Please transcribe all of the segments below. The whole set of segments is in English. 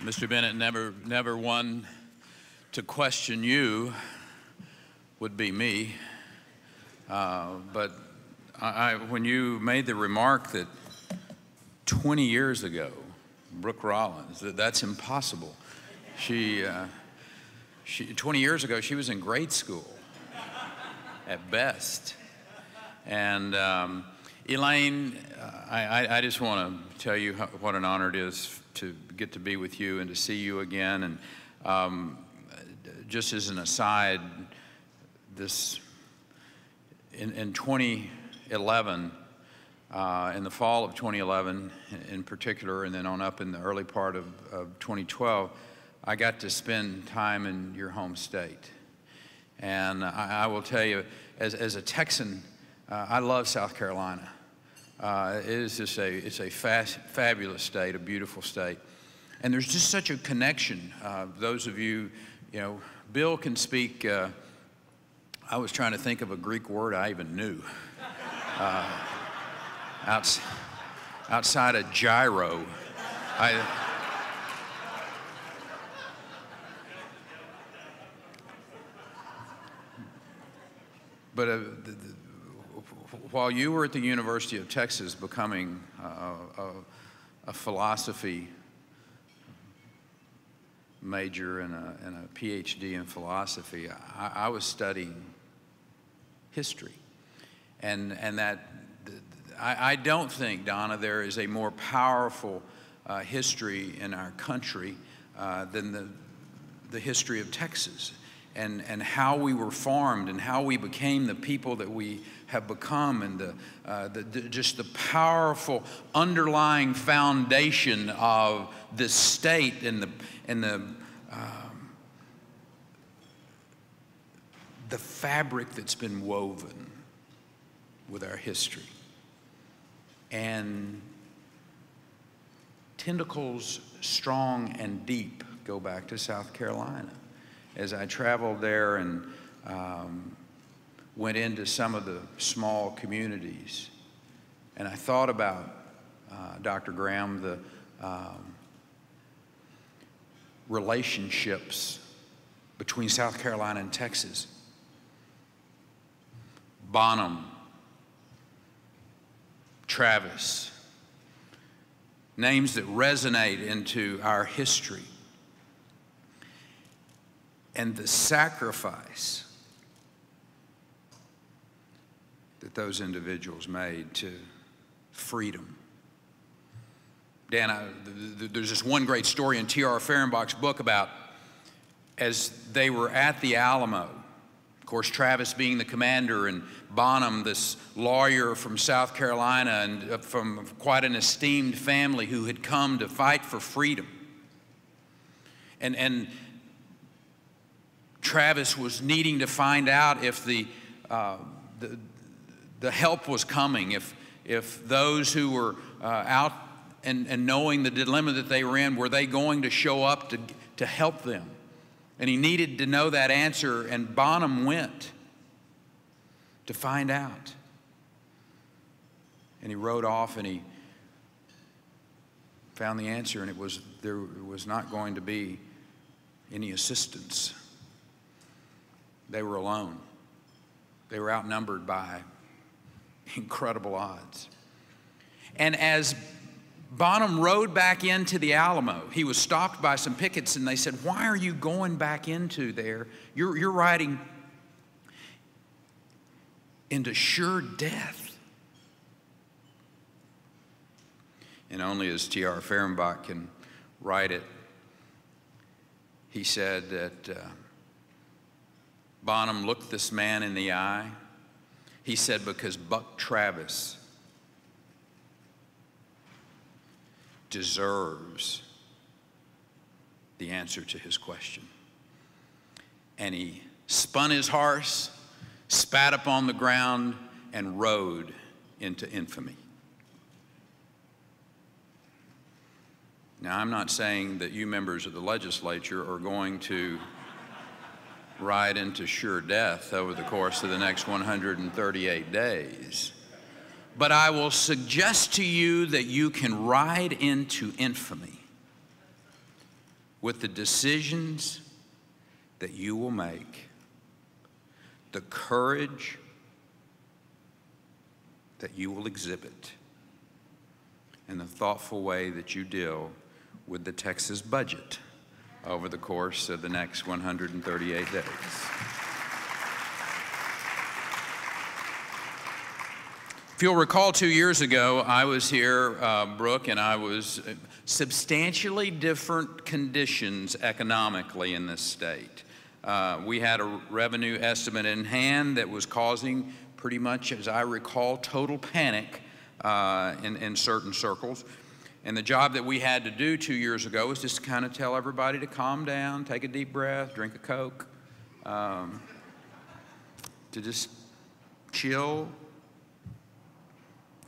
Mr. Bennett, never one to question you would be me. But when you made the remark that 20 years ago, Brooke Rollins, that's impossible. 20 years ago, she was in grade school at best. And Elaine, I just want to tell you what an honor it is to get to be with you and to see you again. And just as an aside, in 2011, in the fall of 2011 in particular, and then on up in the early part of 2012, I got to spend time in your home state. And I will tell you, as a Texan, I love South Carolina. It is just it's a fabulous state, a beautiful state. And there's just such a connection. Those of you, Bill can speak, I was trying to think of a Greek word I even knew. Outside of gyro. But while you were at the University of Texas becoming a philosophy major and a PhD in philosophy, I was studying history. And that I don't think, Donna, there is a more powerful history in our country than the history of Texas. And how we were formed and how we became the people that we have become, and just the powerful underlying foundation of this state and the fabric that's been woven with our history. And tentacles strong and deep go back to South Carolina. As I traveled there and went into some of the small communities, and I thought about, Dr. Graham, the relationships between South Carolina and Texas. Bonham, Travis, names that resonate into our history. And the sacrifice that those individuals made to freedom. Dan, there's this one great story in T.R. Fehrenbach's book about as they were at the Alamo, of course, Travis being the commander and Bonham, this lawyer from South Carolina and from quite an esteemed family who had come to fight for freedom. And Travis was needing to find out if the help was coming, if those who were out and knowing the dilemma that they were in, were they going to show up to help them? And he needed to know that answer, and Bonham went to find out. And he rode off and he found the answer, and there was not going to be any assistance. They were alone. They were outnumbered by incredible odds. And as Bonham rode back into the Alamo, he was stopped by some pickets, and they said, "Why are you going back into there? You're riding into sure death." And only as T.R. Fehrenbach can write it, he said that Bonham looked this man in the eye. He said, "Because Buck Travis deserves the answer to his question." And he spun his horse, spat upon the ground, and rode into infamy. Now, I'm not saying that you members of the legislature are going to ride into sure death over the course of the next 138 days. But I will suggest to you that you can ride into infamy with the decisions that you will make, the courage that you will exhibit, and the thoughtful way that you deal with the Texas budget over the course of the next 138 days. If you'll recall, 2 years ago, I was here, Brooke, and I was substantially different conditions economically in this state. We had a revenue estimate in hand that was causing pretty much, as I recall, total panic in certain circles. And the job that we had to do 2 years ago was just kind of tell everybody to calm down, take a deep breath, drink a Coke, to just chill,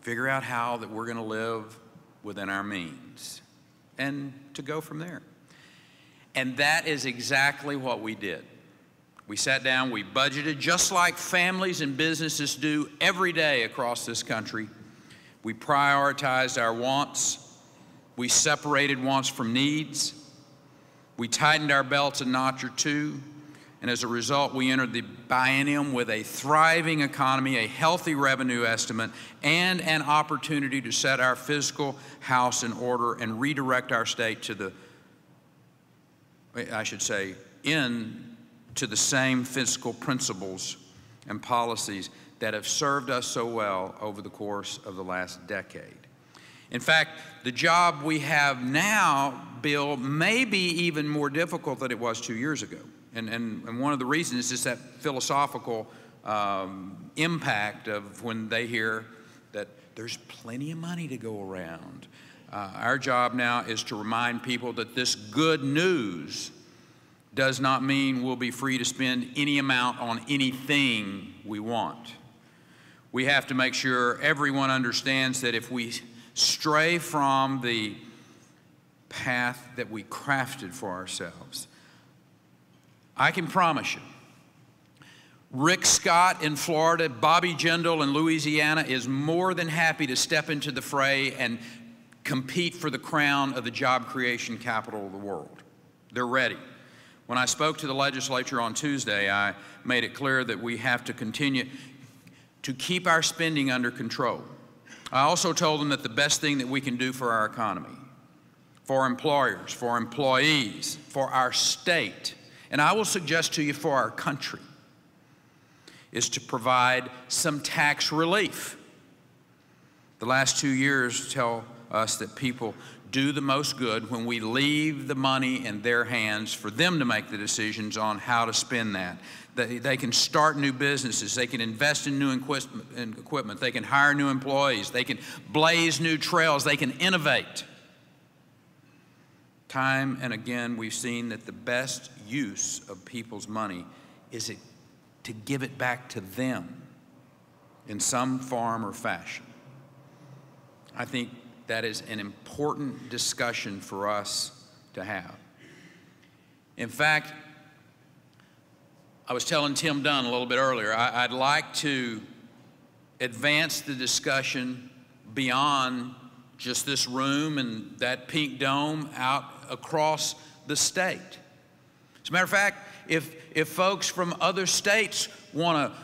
figure out how that we're going to live within our means, and to go from there. And that is exactly what we did. We sat down, we budgeted, just like families and businesses do every day across this country. We prioritized our wants. We separated wants from needs. We tightened our belts a notch or two. And as a result, we entered the biennium with a thriving economy, a healthy revenue estimate, and an opportunity to set our fiscal house in order and redirect our state to the, I should say, to the same fiscal principles and policies that have served us so well over the course of the last decade. In fact, the job we have now, Bill, may be even more difficult than it was 2 years ago. And one of the reasons is that philosophical impact of when they hear that there's plenty of money to go around. Our job now is to remind people that this good news does not mean we'll be free to spend any amount on anything we want. We have to make sure everyone understands that if we stray from the path that we crafted for ourselves, I can promise you, Rick Scott in Florida, Bobby Jindal in Louisiana is more than happy to step into the fray and compete for the crown of the job creation capital of the world. They're ready. When I spoke to the legislature on Tuesday, I made it clear that we have to continue to keep our spending under control. I also told them that the best thing that we can do for our economy, for employers, for employees, for our state, and I will suggest to you for our country, is to provide some tax relief. The last 2 years tell us that people do the most good when we leave the money in their hands for them to make the decisions on how to spend that. They can start new businesses, they can invest in new equipment, they can hire new employees, they can blaze new trails, they can innovate. Time and again, we've seen that the best use of people's money is to give it back to them in some form or fashion. I think that is an important discussion for us to have. In fact, I was telling Tim Dunn a little bit earlier, I'd like to advance the discussion beyond just this room and that pink dome out across the state. As a matter of fact, if folks from other states want to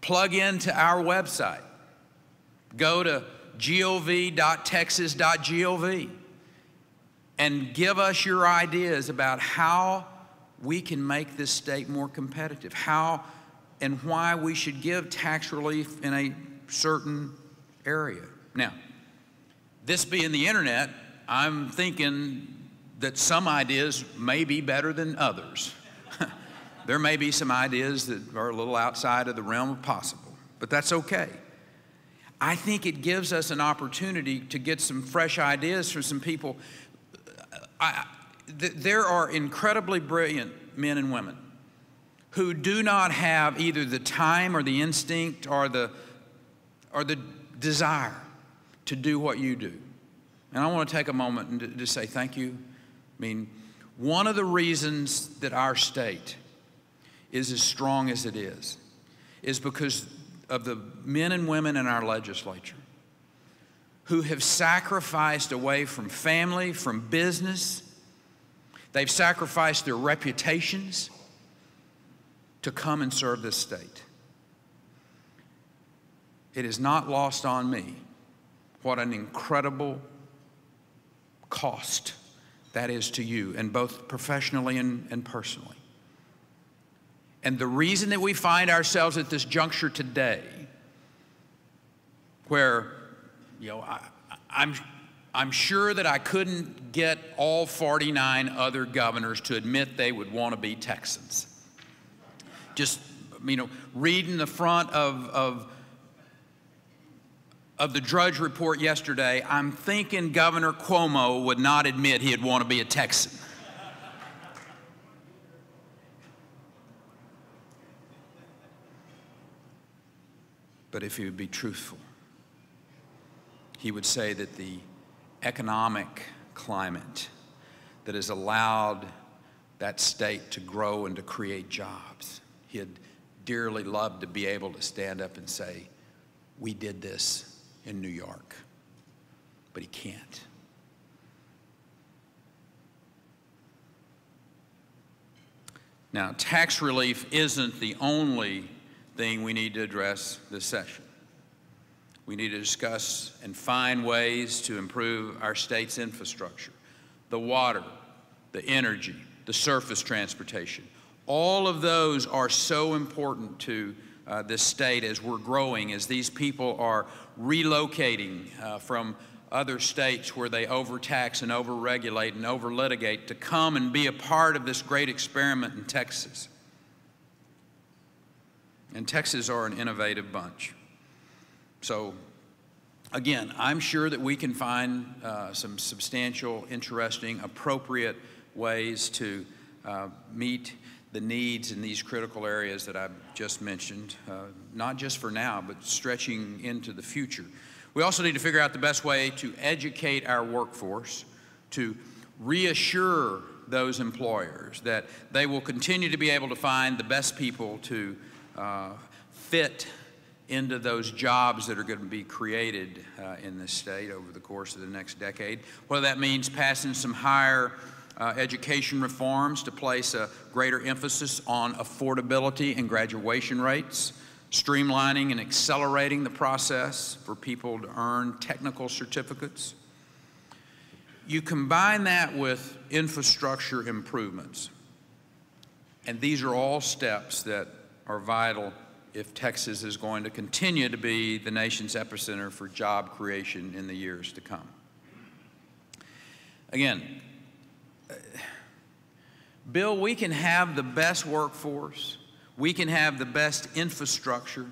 plug into our website, go to gov.texas.gov and give us your ideas about how we can make this state more competitive, how and why we should give tax relief in a certain area. Now, this being the internet, I'm thinking that some ideas may be better than others. There may be some ideas that are a little outside of the realm of possible, but that's okay. I think it gives us an opportunity to get some fresh ideas from some people. There are incredibly brilliant men and women who do not have either the time or the instinct or the desire to do what you do. And I want to take a moment and to say thank you. I mean, one of the reasons that our state is as strong as it is because of the men and women in our legislature who have sacrificed away from family, from business. They've sacrificed their reputations to come and serve this state. It is not lost on me what an incredible cost that is to you, and both professionally and personally. And the reason that we find ourselves at this juncture today, where, you know, I'm sure that I couldn't get all 49 other governors to admit they would want to be Texans. Just, you know, reading the front of the Drudge Report yesterday, I'm thinking Governor Cuomo would not admit he'd want to be a Texan. But if he would be truthful, he would say that the economic climate that has allowed that state to grow and to create jobs, he'd dearly love to be able to stand up and say, we did this in New York, but he can't. Now, tax relief isn't the only thing we need to address this session. We need to discuss and find ways to improve our state's infrastructure, the water, the energy, the surface transportation. All of those are so important to this state as we're growing, as these people are relocating from other states where they overtax and overregulate and overlitigate to come and be a part of this great experiment in Texas. And Texans are an innovative bunch. So, again, I'm sure that we can find some substantial, interesting, appropriate ways to meet the needs in these critical areas that I've just mentioned, not just for now, but stretching into the future. We also need to figure out the best way to educate our workforce, to reassure those employers that they will continue to be able to find the best people to fit into those jobs that are going to be created in this state over the course of the next decade. Whether that means passing some higher education reforms to place a greater emphasis on affordability and graduation rates, streamlining and accelerating the process for people to earn technical certificates. You combine that with infrastructure improvements, and these are all steps that are vital if Texas is going to continue to be the nation's epicenter for job creation in the years to come. Again, Bill, we can have the best workforce, we can have the best infrastructure,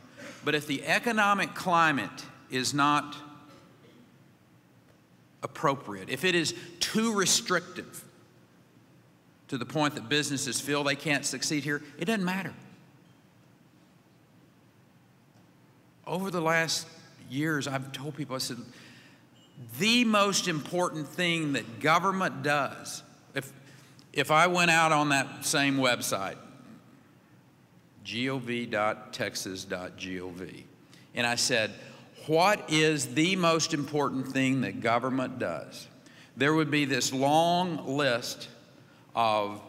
but if the economic climate is not appropriate, if it is too restrictive to the point that businesses feel they can't succeed here, it doesn't matter. Over the last years, I've told people, I said, the most important thing that government does, if I went out on that same website, gov.texas.gov, and I said, what is the most important thing that government does? There would be this long list of,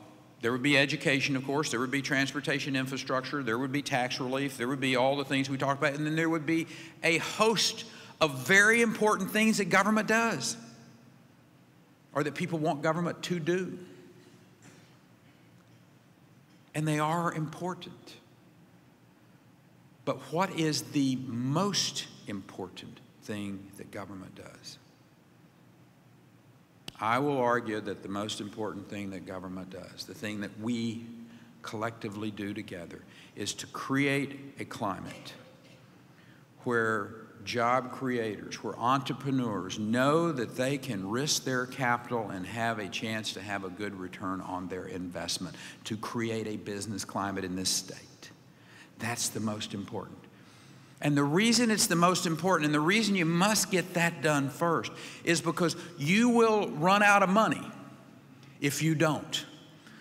there would be education, of course, there would be transportation infrastructure, there would be tax relief, there would be all the things we talked about, and then there would be a host of very important things that government does, or that people want government to do. And they are important. But what is the most important thing that government does? I will argue that the most important thing that government does, the thing that we collectively do together, is to create a climate where job creators, where entrepreneurs know that they can risk their capital and have a chance to have a good return on their investment, to create a business climate in this state. That's the most important. And the reason it's the most important, and the reason you must get that done first, is because you will run out of money if you don't,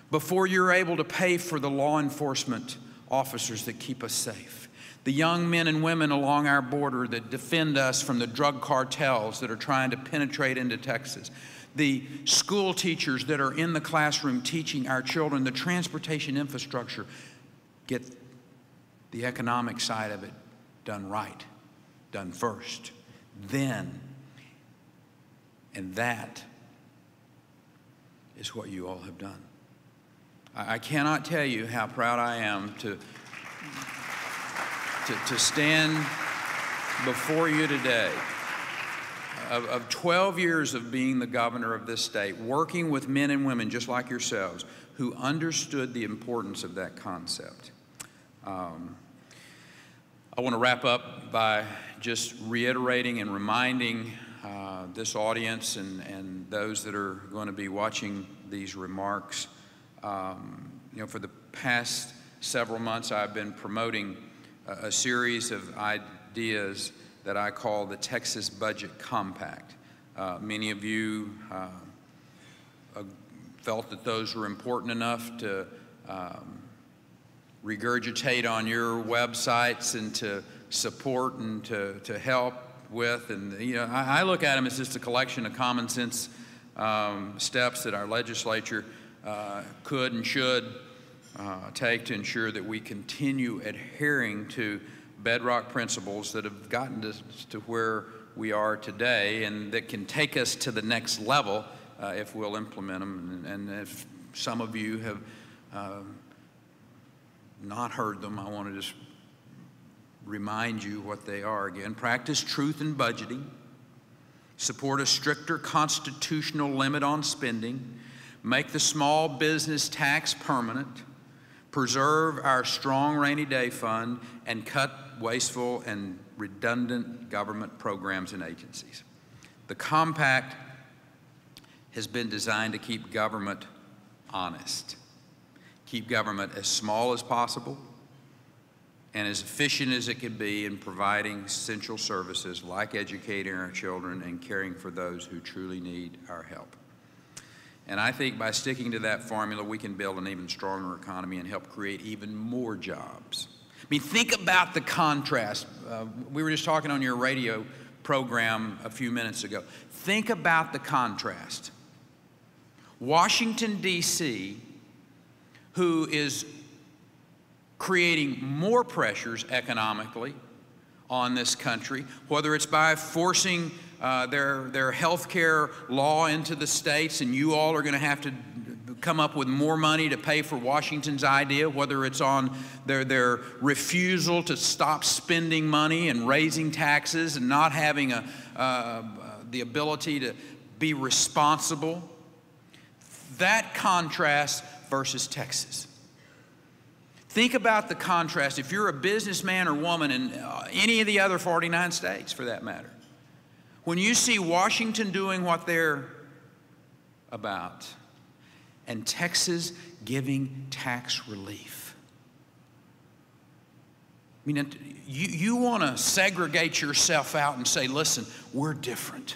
before you're able to pay for the law enforcement officers that keep us safe, the young men and women along our border that defend us from the drug cartels that are trying to penetrate into Texas, the school teachers that are in the classroom teaching our children, the transportation infrastructure. Get the economic side of it done right, done first, then. And that is what you all have done. I cannot tell you how proud I am to stand before you today. Of 12 years of being the governor of this state, working with men and women just like yourselves who understood the importance of that concept. I want to wrap up by just reiterating and reminding this audience and those that are going to be watching these remarks. For the past several months, I've been promoting a series of ideas that I call the Texas Budget Compact. Many of you felt that those were important enough to regurgitate on your websites and to support and to help with. And I look at them as just a collection of common sense steps that our legislature could and should take to ensure that we continue adhering to bedrock principles that have gotten us to where we are today and that can take us to the next level if we'll implement them. And if some of you have not heard them, I want to just remind you what they are again. Practice truth in budgeting. Support a stricter constitutional limit on spending. Make the small business tax permanent. Preserve our strong rainy day fund and cut wasteful and redundant government programs and agencies. The compact has been designed to keep government honest, keep government as small as possible and as efficient as it can be in providing essential services like educating our children and caring for those who truly need our help. And I think by sticking to that formula, we can build an even stronger economy and help create even more jobs. I mean, think about the contrast. We were just talking on your radio program a few minutes ago. Think about the contrast. Washington, D.C., who is creating more pressures economically on this country, whether it's by forcing their health care law into the states, and you all are going to have to come up with more money to pay for Washington's idea, whether it's on their refusal to stop spending money and raising taxes and not having the ability to be responsible. That contrast versus Texas. Think about the contrast if you're a businessman or woman in any of the other 49 states for that matter. When you see Washington doing what they're about and Texas giving tax relief. I mean, you want to segregate yourself out and say, listen, we're different.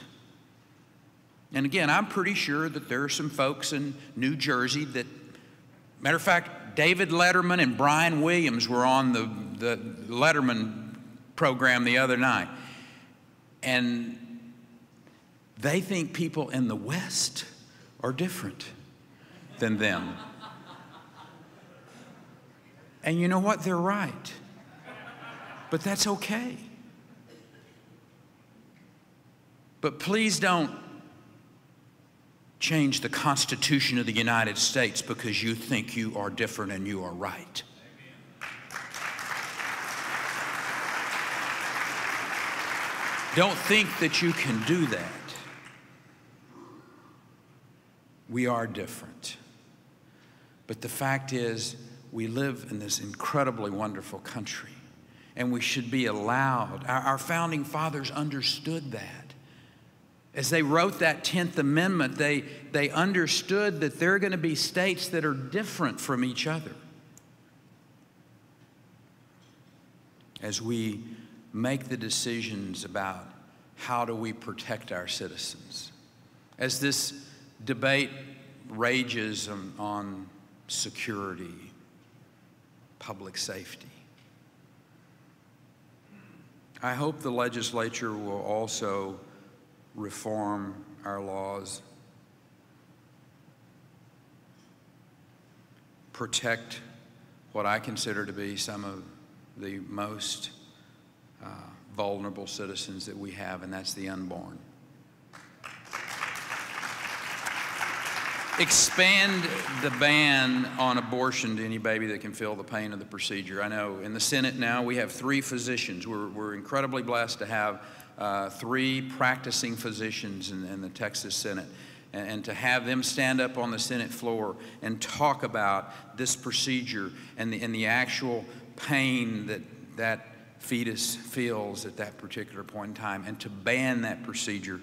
And again, I'm pretty sure that there are some folks in New Jersey that, matter of fact, David Letterman and Brian Williams were on the Letterman program the other night. And they think people in the West are different than them. And you know what? They're right. But that's okay. But please don't change the Constitution of the United States because you think you are different and you are right. Don't think that you can do that. We are different. But the fact is, we live in this incredibly wonderful country, and we should be allowed. Our founding fathers understood that. As they wrote that 10th Amendment, they understood that there are going to be states that are different from each other. As we make the decisions about how do we protect our citizens. As this debate rages on security, public safety, I hope the legislature will also reform our laws, protect what I consider to be some of the most vulnerable citizens that we have, and that's the unborn. Expand the ban on abortion to any baby that can feel the pain of the procedure. I know in the Senate now we have 3 physicians. We're incredibly blessed to have 3 practicing physicians in the Texas Senate. And to have them stand up on the Senate floor and talk about this procedure and the actual pain that fetus feels at that particular point in time, and to ban that procedure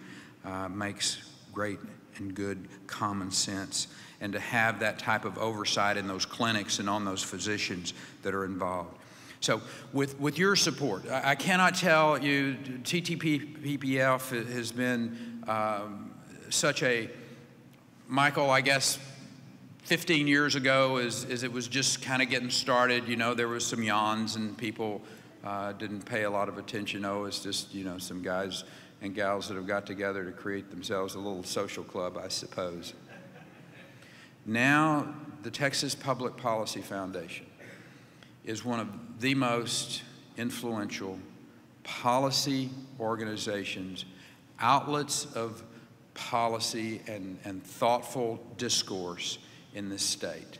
makes great and good common sense, and to have that type of oversight in those clinics and on those physicians that are involved. So with your support, I cannot tell you, TTPPF has been such a, Michael, I guess 15 years ago, as it was just kind of getting started, you know, there was some yawns and people didn't pay a lot of attention. Oh, it's just, you know, some guys and gals that have got together to create themselves a little social club, I suppose. Now, the Texas Public Policy Foundation is one of the most influential policy organizations, outlets of policy and thoughtful discourse in this state.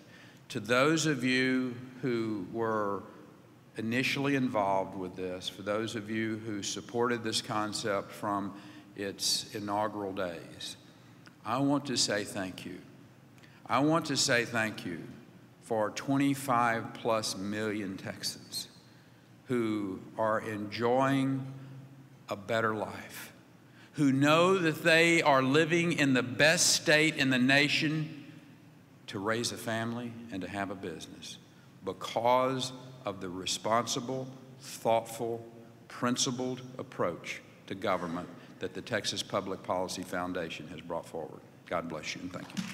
To those of you who were initially involved with this, for those of you who supported this concept from its inaugural days, I want to say thank you. I want to say thank you for 25+ million Texans who are enjoying a better life, who know that they are living in the best state in the nation to raise a family and to have a business because of the responsible, thoughtful, principled approach to government that the Texas Public Policy Foundation has brought forward. God bless you and thank you.